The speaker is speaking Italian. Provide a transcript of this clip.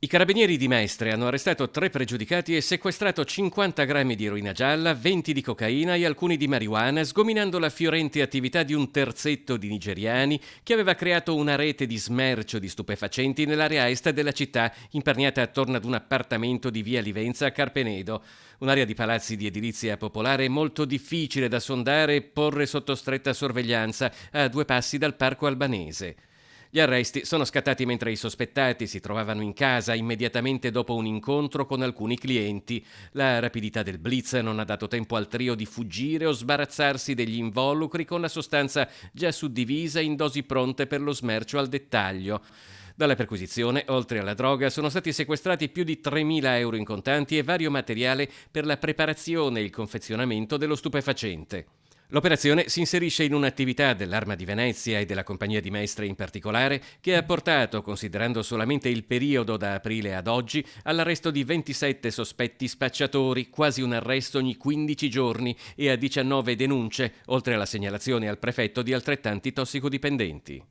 I carabinieri di Mestre hanno arrestato 3 pregiudicati e sequestrato 50 grammi di eroina gialla, 20 di cocaina e alcuni di marijuana, sgominando la fiorente attività di un terzetto di nigeriani che aveva creato una rete di smercio di stupefacenti nell'area est della città, imperniata attorno ad un appartamento di via Livenza a Carpenedo. Un'area di palazzi di edilizia popolare molto difficile da sondare e porre sotto stretta sorveglianza, a 2 passi dal parco albanese. Gli arresti sono scattati mentre i sospettati si trovavano in casa immediatamente dopo un incontro con alcuni clienti. La rapidità del blitz non ha dato tempo al trio di fuggire o sbarazzarsi degli involucri con la sostanza già suddivisa in dosi pronte per lo smercio al dettaglio. Dalla perquisizione, oltre alla droga, sono stati sequestrati più di 3.000 euro in contanti e vario materiale per la preparazione e il confezionamento dello stupefacente. L'operazione si inserisce in un'attività dell'Arma di Venezia e della Compagnia di Mestre in particolare, che ha portato, considerando solamente il periodo da aprile ad oggi, all'arresto di 27 sospetti spacciatori, quasi un arresto ogni 15 giorni, e a 19 denunce, oltre alla segnalazione al prefetto di altrettanti tossicodipendenti.